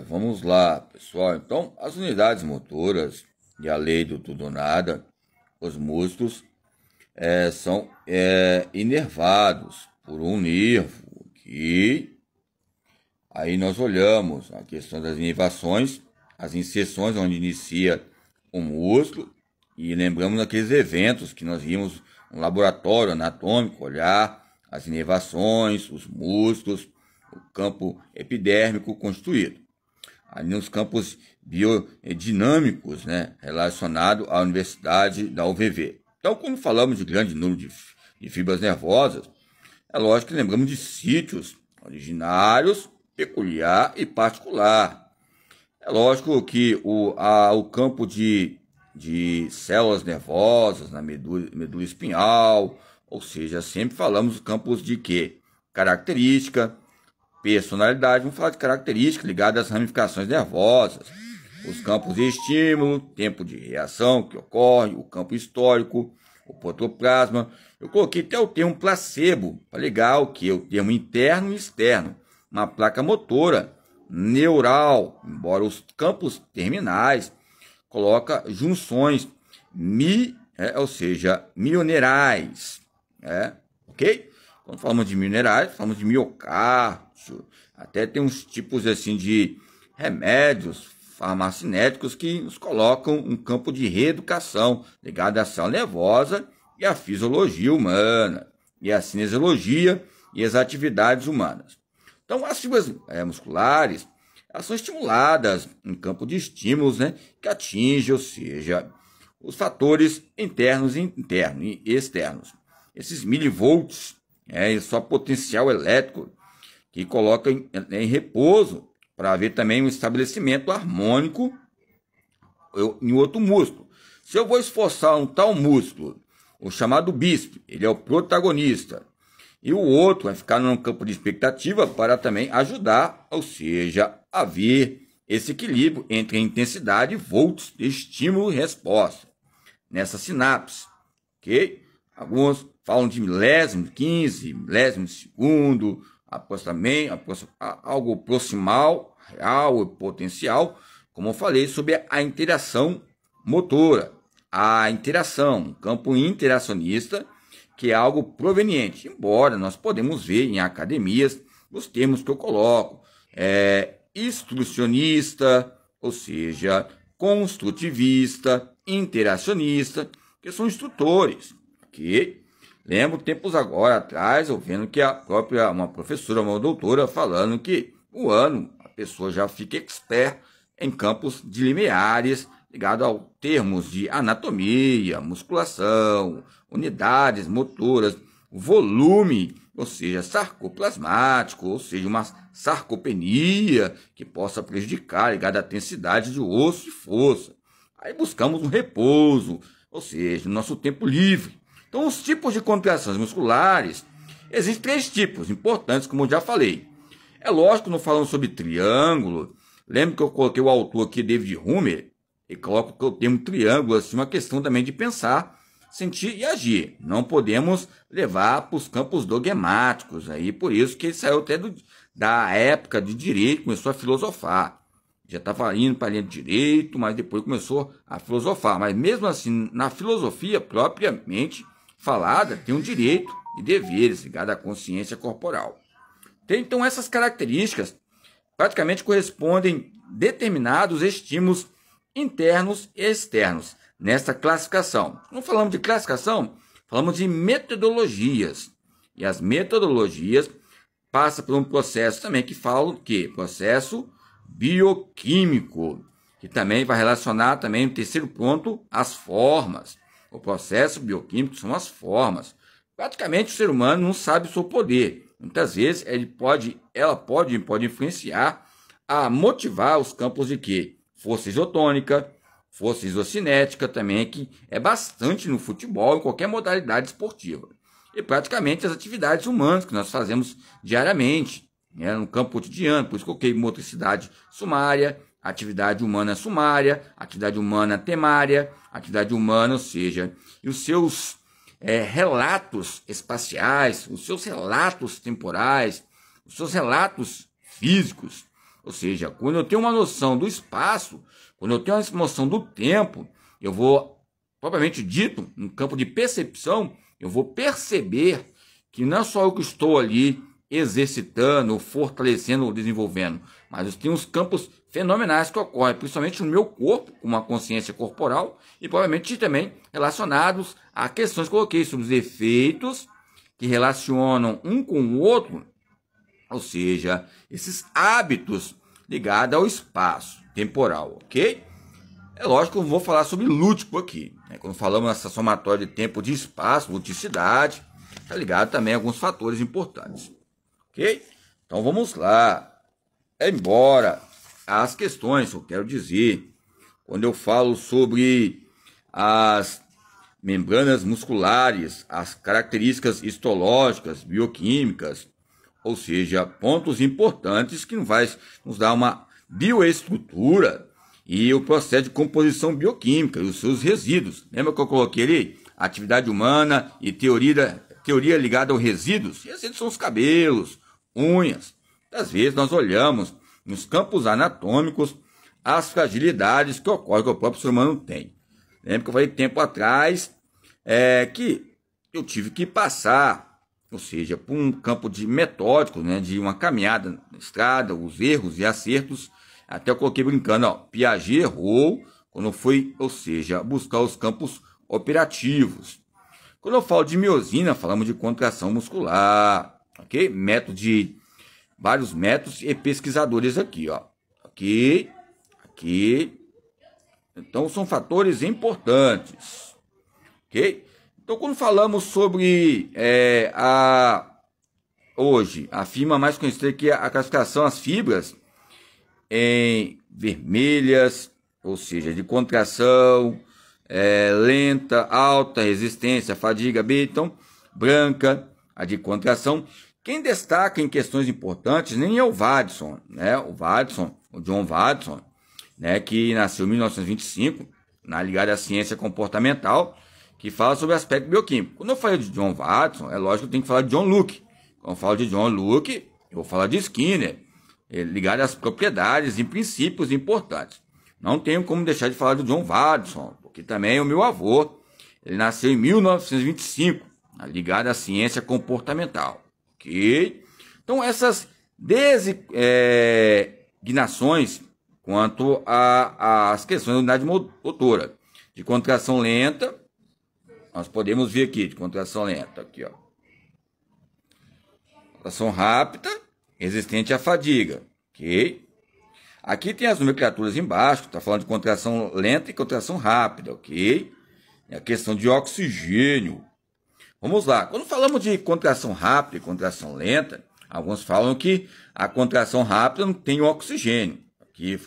Vamos lá, pessoal. Então, as unidades motoras e a lei do tudo ou nada, os músculos são inervados por um nervo que aí nós olhamos a questão das inervações, as inserções onde inicia o músculo e lembramos daqueles eventos que nós vimos no laboratório anatômico, olhar as inervações, os músculos, o campo epidérmico constituído. Ali nos campos biodinâmicos, né, relacionado à Universidade da UVV. Então, quando falamos de grande número de fibras nervosas, é lógico que lembramos de sítios originários, peculiar e particular. É lógico que o campo de células nervosas na medula espinhal, ou seja, sempre falamos dos campos de quê? Característica, personalidade, vamos falar de característica ligada às ramificações nervosas, os campos de estímulo, tempo de reação que ocorre, o campo histórico, o protoplasma. Eu coloquei até o termo placebo para ligar o que? O termo interno e externo, uma placa motora, neural, embora os campos terminais coloca junções ou seja, milionerais, ok? Quando falamos de minerais, falamos de miocárdio, até tem uns tipos assim de remédios farmacinéticos que nos colocam um campo de reeducação ligado à célula nervosa e à fisiologia humana, e à cinesiologia e às atividades humanas. Então, as fibras musculares, elas são estimuladas em campo de estímulos, né, que atinge, ou seja, os fatores internos e externos. Esses milivolts, e só potencial elétrico, que coloca em repouso para haver também um estabelecimento harmônico em outro músculo. Se eu vou esforçar um tal músculo, o chamado bíceps, ele é o protagonista, e o outro vai ficar num campo de expectativa para também ajudar, ou seja, haver esse equilíbrio entre a intensidade e volts de estímulo e resposta nessa sinapse, ok? Alguns falam de milésimo, 15, milésimo de segundo, algo proximal, real e potencial, como eu falei sobre a interação motora, a interação, um campo interacionista, que é algo proveniente, embora nós podemos ver em academias os termos que eu coloco, instrucionista, ou seja, construtivista, interacionista, que são instrutores, ok? Lembro tempos agora atrás, eu vendo que uma professora, uma doutora, falando que a pessoa já fica expert em campos de limiares, ligado a termos de anatomia, musculação, unidades motoras, volume, ou seja, sarcoplasmático, ou seja, uma sarcopenia que possa prejudicar, ligado à densidade de osso e força. Aí buscamos um repouso, ou seja, no nosso tempo livre. Então, os tipos de contrações musculares, existem 3 tipos importantes, como eu já falei. É lógico, não falando sobre triângulo, lembra que eu coloquei o autor aqui, David Humer, e coloco que eu tenho um triângulo, assim, uma questão também de pensar, sentir e agir. Não podemos levar para os campos dogmáticos, aí, por isso que ele saiu até da época de direito, começou a filosofar. Já estava indo para a linha de direito, mas depois começou a filosofar. Mas mesmo assim, na filosofia propriamente falada, tem um direito e deveres ligados à consciência corporal. Então, essas características praticamente correspondem determinados estímulos internos e externos nesta classificação. Não falamos de classificação, falamos de metodologias. E as metodologias passam por um processo também que falo que processo bioquímico, que também vai relacionar também no terceiro ponto as formas. O processo bioquímico são as formas. Praticamente o ser humano não sabe o seu poder. Muitas vezes ela pode influenciar a motivar os campos de quê? Força isotônica, força isocinética também, que é bastante no futebol, em qualquer modalidade esportiva. E praticamente as atividades humanas que nós fazemos diariamente, no campo cotidiano, por isso que eu coloquei motricidade sumária, atividade humana sumária, atividade humana temária, atividade humana, ou seja, e os seus relatos espaciais, os seus relatos temporais, os seus relatos físicos, Ou seja, quando eu tenho uma noção do espaço, quando eu tenho uma noção do tempo, eu vou, propriamente dito, no campo de percepção, eu vou perceber que não é só eu que estou ali exercitando, fortalecendo ou desenvolvendo, mas eu tenho uns campos fenomenais que ocorrem, principalmente no meu corpo, com uma consciência corporal, e provavelmente também relacionados a questões que coloquei sobre os efeitos que relacionam um com o outro, ou seja, esses hábitos ligados ao espaço temporal, ok? É lógico que eu vou falar sobre lúdico aqui, né? Quando falamos nessa somatória de tempo de espaço, ludicidade, está ligado também a alguns fatores importantes, ok? Então vamos lá. Embora as questões, eu quero dizer, quando eu falo sobre as membranas musculares, as características histológicas, bioquímicas, ou seja, pontos importantes que vai nos dar uma bioestrutura e o processo de composição bioquímica e os seus resíduos. Lembra que eu coloquei ali? Atividade humana e teoria ligada aos resíduos. Resíduos são os cabelos, unhas. Às vezes nós olhamos nos campos anatômicos as fragilidades que ocorrem que o próprio ser humano tem. Lembra que eu falei tempo atrás que eu tive que passar, ou seja, por um campo de metódico, né, de uma caminhada na estrada, os erros e acertos. Até eu coloquei brincando, ó, Piaget errou quando foi, ou seja, buscar os campos operativos. Quando eu falo de miosina, falamos de contração muscular, ok? Vários métodos e pesquisadores aqui, ó. Aqui. Então, são fatores importantes, ok? Então, quando falamos sobre hoje, a firma mais conhecida que é a classificação, as fibras em vermelhas, ou seja, de contração, lenta, alta, resistência, fadiga, B, então, branca, a de contração. Quem destaca em questões importantes nem é o Watson, né? O John Watson, né, que nasceu em 1925, ligado à ciência comportamental, que fala sobre o aspecto bioquímico. Quando eu falo de John Watson, é lógico que eu tenho que falar de John Locke. Quando eu falo de John Locke, eu vou falar de Skinner, ligado às propriedades e princípios importantes. Não tenho como deixar de falar do John Watson, porque também é o meu avô. Ele nasceu em 1925, ligado à ciência comportamental. Ok? Então, essas designações quanto às questões da unidade motora, de contração lenta, nós podemos ver aqui, de contração lenta, aqui, ó. Contração rápida, resistente à fadiga, ok? Aqui tem as nomenclaturas embaixo, está falando de contração lenta e contração rápida, ok? É a questão de oxigênio. Vamos lá, quando falamos de contração rápida e contração lenta, alguns falam que a contração rápida não tem oxigênio, que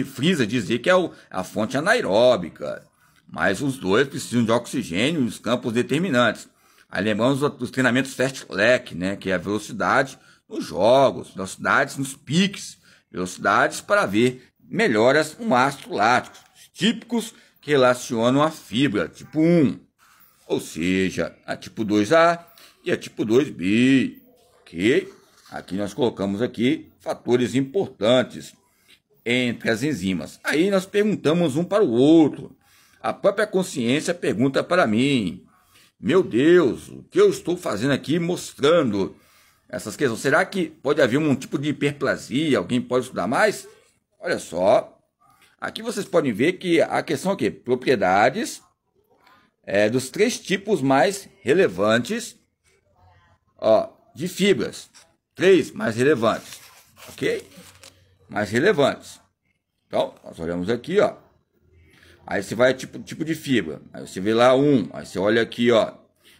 frisa dizer que é a fonte anaeróbica, mas os dois precisam de oxigênio nos campos determinantes. Aí lembramos dos treinamentos fast leg, né, que é a velocidade nos jogos, velocidades nos piques, velocidades para ver melhoras no ácido lático, típicos que relacionam a fibra tipo 1. Ou seja, a tipo 2A e a tipo 2B, ok? Aqui nós colocamos aqui fatores importantes entre as enzimas. Aí nós perguntamos um para o outro. A própria consciência pergunta para mim: meu Deus, o que eu estou fazendo aqui mostrando essas questões? Será que pode haver um tipo de hiperplasia? Alguém pode estudar mais? Olha só, aqui vocês podem ver que a questão aqui, propriedades dos 3 tipos mais relevantes, ó, de fibras. 3 mais relevantes, ok? Mais relevantes. Então, nós olhamos aqui, ó. Aí você vai tipo de fibra. Aí você vê lá aí você olha aqui, ó.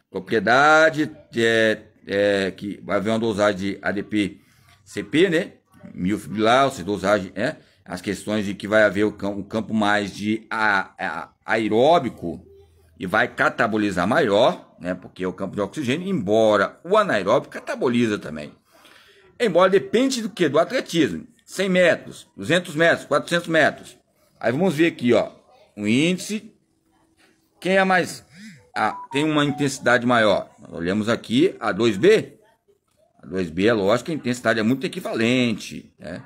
Propriedade que vai haver uma dosagem de ADP-CP, né? Miofibrilar, ou seja, dosagem, as questões de que vai haver um campo mais de aeróbico e vai catabolizar maior, né? Porque é o campo de oxigênio, embora o anaeróbico cataboliza também. Embora depende do que? Do atletismo. 100 metros, 200 metros, 400 metros. Aí vamos ver aqui, ó. O índice. Quem é mais... tem uma intensidade maior. Nós olhamos aqui a 2B. A 2B é lógico que a intensidade é muito equivalente, né?